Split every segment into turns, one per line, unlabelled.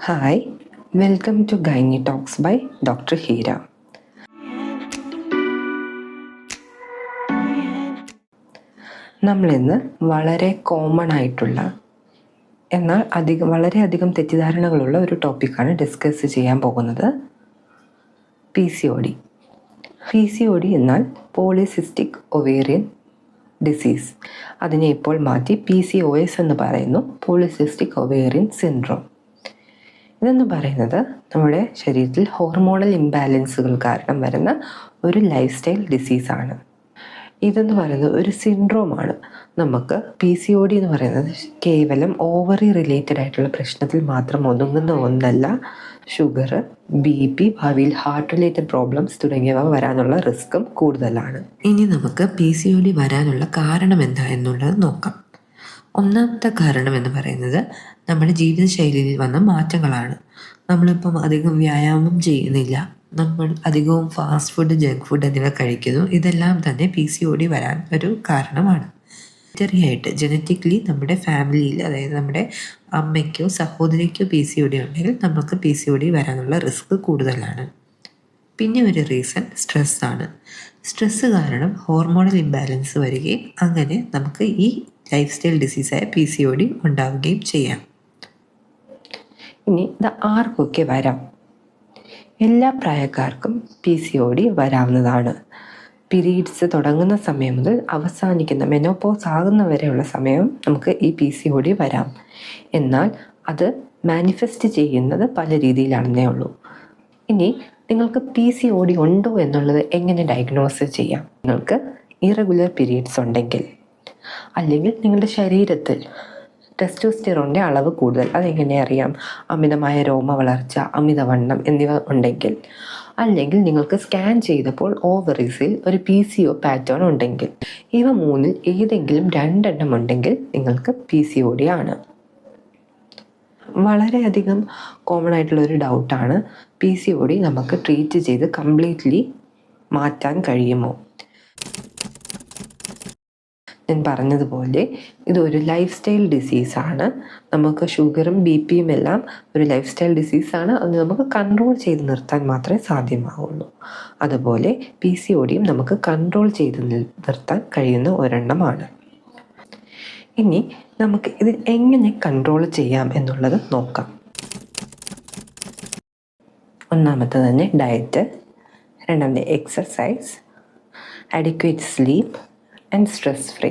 Hi, welcome to gynae talks by doctor Heera. നമ്മളിന്ന് വളരെ common ആയിട്ടുള്ള എന്നാൽ വളരെയധികം തെറ്റിദ്ധാരണകളുള്ള ഒരു ടോപ്പിക്കാണ് ഡിസ്കസ് ചെയ്യാൻ പോകുന്നത്. PCOD. PCOD എന്നാൽ പോളിസിസ്റ്റിക് ഒവേറിയൻ ഡിസീസ്. അതിനെ ഇപ്പോൾ മാറ്റി PCOS എന്ന് പറയുന്നു, പോളിസിസ്റ്റിക് ഒവേറിയൻ സിൻഡ്രോം. ഇതെന്ന് പറയുന്നത് നമ്മുടെ ശരീരത്തിൽ ഹോർമോണൽ ഇംബാലൻസുകൾ കാരണം വരുന്ന ഒരു ലൈഫ് സ്റ്റൈൽ ഡിസീസാണ്. ഇതെന്ന് പറയുന്നത് ഒരു സിൻഡ്രോമാണ്. നമുക്ക് PCOD എന്ന് പറയുന്നത് കേവലം ഓവറി റിലേറ്റഡ് ആയിട്ടുള്ള പ്രശ്നത്തിൽ മാത്രം ഒതുങ്ങുന്ന ഒന്നല്ല. ഷുഗർ, BP, ഭാവിയിൽ ഹാർട്ട് റിലേറ്റഡ് പ്രോബ്ലംസ് തുടങ്ങിയവ വരാനുള്ള റിസ്ക്കും കൂടുതലാണ്. ഇനി നമുക്ക് PCOD വരാനുള്ള കാരണം എന്താ എന്നുള്ളത് നോക്കാം. ഒന്നാമത്തെ കാരണം എന്ന് പറയുന്നത് നമ്മുടെ ജീവിതശൈലിയിൽ വന്ന മാറ്റങ്ങളാണ്. നമ്മളിപ്പം അധികം വ്യായാമം ചെയ്യുന്നില്ല, നമ്മൾ അധികവും ഫാസ്റ്റ് ഫുഡ്, ജങ്ക് ഫുഡ് എന്നിവ കഴിക്കുന്നു. ഇതെല്ലാം തന്നെ PCOD വരാൻ ഒരു കാരണമാണ്. ചെറിയായിട്ട് ജനറ്റിക്കലി നമ്മുടെ ഫാമിലിയിൽ, അതായത് നമ്മുടെ അമ്മയ്ക്കോ സഹോദരിക്കോ PCOD ഉണ്ടെങ്കിൽ നമുക്ക് PCOD വരാനുള്ള റിസ്ക് കൂടുതലാണ്. പിന്നെ ഒരു റീസൺ സ്ട്രെസ്സാണ്. സ്ട്രെസ്സ് കാരണം ഹോർമോണൽ ഇംബാലൻസ് വരികയും അങ്ങനെ നമുക്ക് ഈ ലൈഫ് സ്റ്റൈൽ ഡിസീസായ PCOD ഉണ്ടാവുകയും ചെയ്യാം. ഇനി ഇത് ആർക്കൊക്കെ വരാം? എല്ലാ പ്രായക്കാർക്കും PCOD വരാവുന്നതാണ്. പീരീഡ്സ് തുടങ്ങുന്ന സമയം മുതൽ അവസാനിക്കുന്ന മെനോപോസ് ആകുന്ന വരെയുള്ള സമയം നമുക്ക് ഈ PCOD വരാം. എന്നാൽ അത് മാനിഫെസ്റ്റ് ചെയ്യുന്നത് പല രീതിയിലാണെന്നേ ഉള്ളൂ. ഇനി നിങ്ങൾക്ക് PCOD ഉണ്ടോ എന്നുള്ളത് എങ്ങനെ ഡയഗ്നോസ് ചെയ്യാം? നിങ്ങൾക്ക് ഇറഗുലർ പീരീഡ്സ് ഉണ്ടെങ്കിൽ, അല്ലെങ്കിൽ നിങ്ങളുടെ ശരീരത്തിൽ ടെസ്റ്റോസ്റ്റിറോണിൻ്റെ അളവ് കൂടുതൽ, അതെങ്ങനെ അറിയാം? അമിതമായ രോമ വളർച്ച, അമിതവണ്ണം എന്നിവ ഉണ്ടെങ്കിൽ, അല്ലെങ്കിൽ നിങ്ങൾക്ക് സ്കാൻ ചെയ്തപ്പോൾ ഓവറീസിൽ ഒരു PCO പാറ്റേൺ ഉണ്ടെങ്കിൽ, ഇവ മൂന്നിൽ ഏതെങ്കിലും രണ്ടെണ്ണം ഉണ്ടെങ്കിൽ നിങ്ങൾക്ക് PCOD ആണ്. വളരെയധികം കോമൺ ആയിട്ടുള്ള ഒരു ഡൗട്ടാണ്, PCOD നമുക്ക് ട്രീറ്റ് ചെയ്ത് കംപ്ലീറ്റ്ലി മാറ്റാൻ കഴിയുമോ? ഞാൻ പറഞ്ഞതുപോലെ ഇതൊരു ലൈഫ് സ്റ്റൈൽ ഡിസീസാണ്. നമുക്ക് ഷുഗറും BPയും എല്ലാം ഒരു ലൈഫ് സ്റ്റൈൽ ഡിസീസാണ്. അത് നമുക്ക് കൺട്രോൾ ചെയ്ത് നിർത്താൻ മാത്രമേ സാധ്യമാവുള്ളൂ. അതുപോലെ PCODയും നമുക്ക് കൺട്രോൾ ചെയ്ത് നിർത്താൻ കഴിയുന്ന ഒരെണ്ണമാണ്. ഇനി നമുക്ക് ഇത് എങ്ങനെ കൺട്രോൾ ചെയ്യാം എന്നുള്ളത് നോക്കാം. ഒന്നാമത്തെ തന്നെ ഡയറ്റ്, രണ്ടാമത്തെ exercise, adequate sleep and stress free.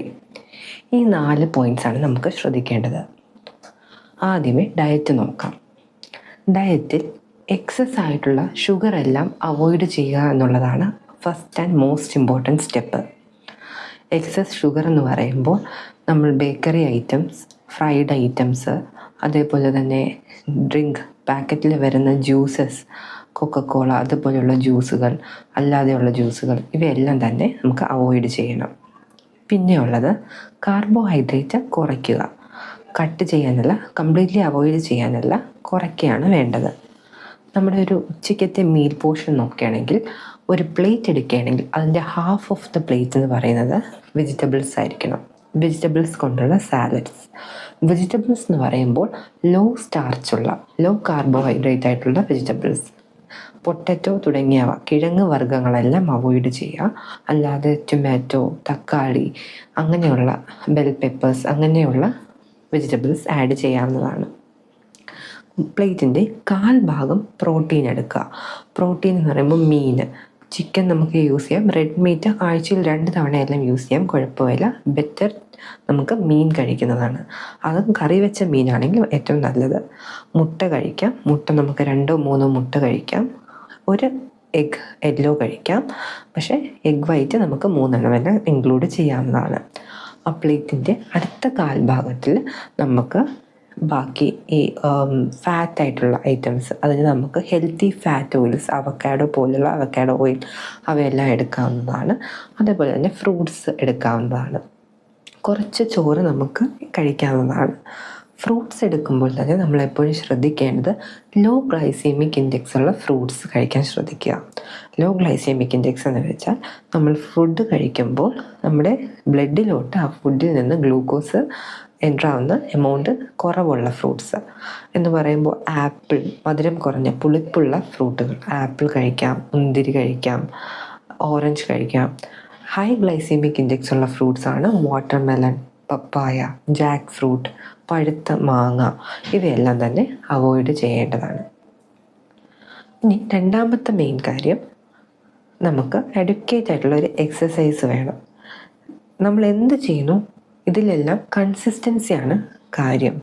ഈ 4 പോയിൻറ്റ്സാണ് നമുക്ക് ശ്രദ്ധിക്കേണ്ടത്. ആദ്യമേ ഡയറ്റ് നോക്കാം. ഡയറ്റിൽ എക്സസ് ആയിട്ടുള്ള ഷുഗർ എല്ലാം അവോയ്ഡ് ചെയ്യുക എന്നുള്ളതാണ് first and most important step. Excess sugar എന്ന് പറയുമ്പോൾ നമ്മൾ ബേക്കറി ഐറ്റംസ്, ഫ്രൈഡ് ഐറ്റംസ്, അതേപോലെ തന്നെ ഡ്രിങ്ക്, പാക്കറ്റിൽ വരുന്ന ജ്യൂസസ്, കൊക്കക്കോള അതുപോലെയുള്ള ജ്യൂസുകൾ, അല്ലാതെയുള്ള ജ്യൂസുകൾ, ഇവയെല്ലാം തന്നെ നമുക്ക് അവോയ്ഡ് ചെയ്യണം. പിന്നെ ഉള്ളത് കാർബോഹൈഡ്രേറ്റ് കുറയ്ക്കുക. കട്ട് ചെയ്യാനല്ല, കംപ്ലീറ്റ്ലി അവോയ്ഡ് ചെയ്യാനല്ല, കുറയ്ക്കുകയാണ് വേണ്ടത്. നമ്മുടെ ഒരു ഉച്ചയ്ക്കത്തെ മീൽ പോർഷൻ നോക്കുകയാണെങ്കിൽ, ഒരു പ്ലേറ്റ് എടുക്കുകയാണെങ്കിൽ അതിൻ്റെ ഹാഫ് ഓഫ് ദ പ്ലേറ്റ് എന്ന് പറയുന്നത് വെജിറ്റബിൾസ് ആയിരിക്കണം. വെജിറ്റബിൾസ് കൊണ്ടുള്ള സാലഡ്സ്. വെജിറ്റബിൾസ് എന്ന് പറയുമ്പോൾ ലോ സ്റ്റാർച്ചുള്ള, ലോ കാർബോഹൈഡ്രേറ്റ് ആയിട്ടുള്ള വെജിറ്റബിൾസ്, പൊട്ടറ്റോ തുടങ്ങിയവ, കിഴങ്ങ് വർഗ്ഗങ്ങളെല്ലാം അവോയ്ഡ് ചെയ്യുക. അല്ലാതെ ടൊമാറ്റോ, തക്കാളി, അങ്ങനെയുള്ള ബെൽ പെപ്പേഴ്സ്, അങ്ങനെയുള്ള വെജിറ്റബിൾസ് ആഡ് ചെയ്യാവുന്നതാണ്. പ്ലേറ്റിൻ്റെ 1/4 ഭാഗം പ്രോട്ടീൻ എടുക്കുക. പ്രോട്ടീൻ എന്ന് പറയുമ്പോൾ മീൻ, ചിക്കൻ നമുക്ക് യൂസ് ചെയ്യാം. റെഡ് മീറ്റ് ആഴ്ചയിൽ 2 തവണയെല്ലാം യൂസ് ചെയ്യാം, കുഴപ്പമില്ല. ബെറ്റർ നമുക്ക് മീൻ കഴിക്കുന്നതാണ്. അതും കറി വെച്ച മീനാണെങ്കിൽ ഏറ്റവും നല്ലത്. മുട്ട കഴിക്കാം. മുട്ട നമുക്ക് 2-3 മുട്ട കഴിക്കാം. ഒരു എഗ് യെല്ലോ കഴിക്കാം. പക്ഷേ എഗ് വൈറ്റ് നമുക്ക് 3 എണ്ണമെല്ലാം ഇൻക്ലൂഡ് ചെയ്യാവുന്നതാണ്. ആ പ്ലേറ്റിൻ്റെ അടുത്ത 1/4 ഭാഗത്തിൽ നമുക്ക് ബാക്കി ഈ ഫാറ്റായിട്ടുള്ള ഐറ്റംസ്, അതിന് നമുക്ക് ഹെൽത്തി ഫാറ്റ് ഓയിൽസ്, അവക്കാഡോ പോലുള്ള അവക്കാഡോ ഓയിൽ, അവയെല്ലാം എടുക്കാവുന്നതാണ്. അതേപോലെ തന്നെ ഫ്രൂട്ട്സ് എടുക്കാവുന്നതാണ്. കുറച്ച് ചോറ് നമുക്ക് കഴിക്കാവുന്നതാണ്. ഫ്രൂട്ട്സ് എടുക്കുമ്പോൾ തന്നെ നമ്മളെപ്പോഴും ശ്രദ്ധിക്കേണ്ടത് ലോ ഗ്ലൈസീമിക് ഇൻഡെക്സ് ഉള്ള ഫ്രൂട്ട്സ് കഴിക്കാൻ ശ്രദ്ധിക്കുക. ലോ ഗ്ലൈസീമിക് ഇൻഡെക്സ് എന്ന് വെച്ചാൽ നമ്മൾ ഫുഡ് കഴിക്കുമ്പോൾ നമ്മുടെ ബ്ലഡിലോട്ട് ആ ഫുഡിൽ നിന്ന് ഗ്ലൂക്കോസ് എൻ്റർ ആവുന്ന എമൗണ്ട് കുറവുള്ള ഫ്രൂട്ട്സ് എന്ന് പറയുമ്പോൾ ആപ്പിൾ, മധുരം കുറഞ്ഞ പുളിപ്പുള്ള ഫ്രൂട്ടുകൾ, ആപ്പിൾ കഴിക്കാം, മുന്തിരി കഴിക്കാം, ഓറഞ്ച് കഴിക്കാം. ഹൈ ഗ്ലൈസീമിക് ഇൻഡെക്സ് ഉള്ള ഫ്രൂട്ട്സാണ് വാട്ടർമെലൺ, പപ്പായ, ജാക്ക് ഫ്രൂട്ട്, പഴുത്ത മാങ്ങ, ഇവയെല്ലാം തന്നെ അവോയ്ഡ് ചെയ്യേണ്ടതാണ്. ഇനി രണ്ടാമത്തെ മെയിൻ കാര്യം, നമുക്ക് എഡ്യൂക്കേറ്റ് ആയിട്ടുള്ള ഒരു എക്സസൈസ് വേണം. നമ്മൾ എന്ത് ചെയ്യുന്നു ഇതിലെല്ലാം കൺസിസ്റ്റൻസിയാണ് കാര്യം.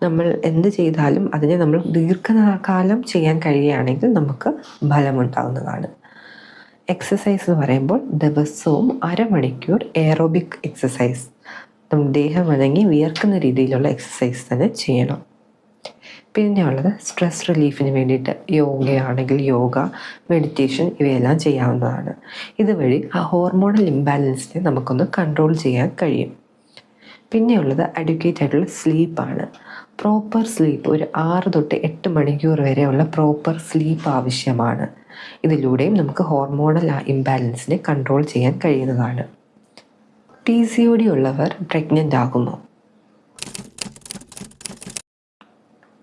നമ്മൾ എന്ത് ചെയ്താലും അതിനെ നമ്മൾ ദീർഘകാലം ചെയ്യാൻ കഴിയുകയാണെങ്കിൽ നമുക്ക് ഫലമുണ്ടാകുന്നതാണ്. എക്സസൈസ് എന്ന് പറയുമ്പോൾ ദിവസവും 1/2 മണിക്കൂർ എയറോബിക് എക്സസൈസ്, നമ്മുടെ ദേഹം അനങ്ങി വിയർക്കുന്ന രീതിയിലുള്ള എക്സസൈസ് തന്നെ ചെയ്യണം. പിന്നെ ഉള്ളത് സ്ട്രെസ് റിലീഫിന് വേണ്ടിയിട്ട് യോഗയാണെങ്കിൽ യോഗ, മെഡിറ്റേഷൻ ഇവയെല്ലാം ചെയ്യാവുന്നതാണ്. ഇതുവഴി ആ ഹോർമോണൽ ഇംബാലൻസിനെ നമുക്കൊന്ന് കൺട്രോൾ ചെയ്യാൻ കഴിയും. പിന്നെയുള്ളത് അഡ്വക്കേറ്റ് ആയിട്ടുള്ള സ്ലീപ്പാണ്. പ്രോപ്പർ സ്ലീപ്പ്, ഒരു 6 തൊട്ട് 8 മണിക്കൂർ വരെയുള്ള പ്രോപ്പർ സ്ലീപ്പ് ആവശ്യമാണ്. ഇതിലൂടെയും നമുക്ക് ഹോർമോണൽ ഇംബാലൻസിനെ കൺട്രോൾ ചെയ്യാൻ കഴിയുന്നതാണ്. PCOD ഉള്ളവർ പ്രഗ്നൻ്റ് ആകുമോ?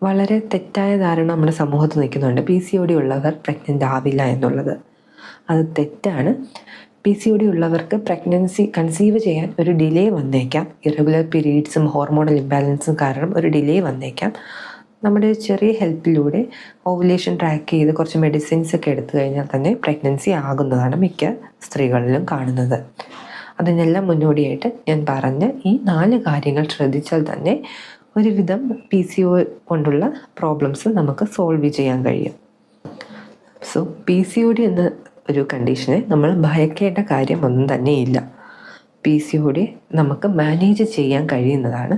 വളരെ തെറ്റായ ധാരണ നമ്മുടെ സമൂഹത്തിൽ നിൽക്കുന്നുണ്ട്, PCOD ഉള്ളവർ പ്രഗ്നൻ്റ് ആവില്ല എന്നുള്ളത്. അത് തെറ്റാണ്. PCOD ഉള്ളവർക്ക് പ്രഗ്നൻസി കൺസീവ് ചെയ്യാൻ ഒരു ഡിലേ വന്നേക്കാം. ഇറഗുലർ പീരീഡ്സും ഹോർമോണൽ ഇംബാലൻസും കാരണം ഒരു ഡിലേ വന്നേക്കാം. നമ്മുടെ ചെറിയ ഹെൽപ്പിലൂടെ ഓവുലേഷൻ ട്രാക്ക് ചെയ്ത് കുറച്ച് മെഡിസിൻസ് ഒക്കെ എടുത്തു കഴിഞ്ഞാൽ തന്നെ പ്രഗ്നൻസി ആകുന്നതാണ് മിക്ക സ്ത്രീകളിലും കാണുന്നത്. അതിനെല്ലാം മുന്നോടിയായിട്ട് ഞാൻ പറഞ്ഞ ഈ 4 കാര്യങ്ങൾ ശ്രദ്ധിച്ചാൽ തന്നെ ഒരുവിധം PCOD കൊണ്ടുള്ള പ്രോബ്ലംസ് നമുക്ക് സോൾവ് ചെയ്യാൻ കഴിയും. സോ PCOD എന്ന ഒരു കണ്ടീഷനെ നമ്മൾ ഭയക്കേണ്ട കാര്യം ഒന്നും തന്നെയില്ല. PCOD നമുക്ക് മാനേജ് ചെയ്യാൻ കഴിയുന്നതാണ്.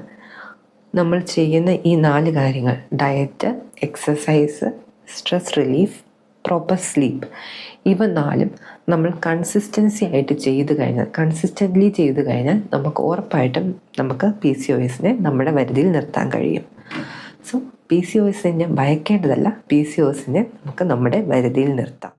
നമ്മൾ ചെയ്യുന്ന ഈ 4 കാര്യങ്ങൾ, diet, exercise, stress relief, proper sleep, ഇവ 4ഉം നമ്മൾ കൺസിസ്റ്റൻറ്റ്ലി ചെയ്ത് കഴിഞ്ഞാൽ നമുക്ക് ഉറപ്പായിട്ടും നമുക്ക് PCOSനെ നമ്മുടെ പരിധിയിൽ നിർത്താൻ കഴിയും. സോ PCOSനെ ഭയക്കേണ്ടതല്ല, PCOSനെ നമുക്ക് നമ്മുടെ പരിധിയിൽ നിർത്താം.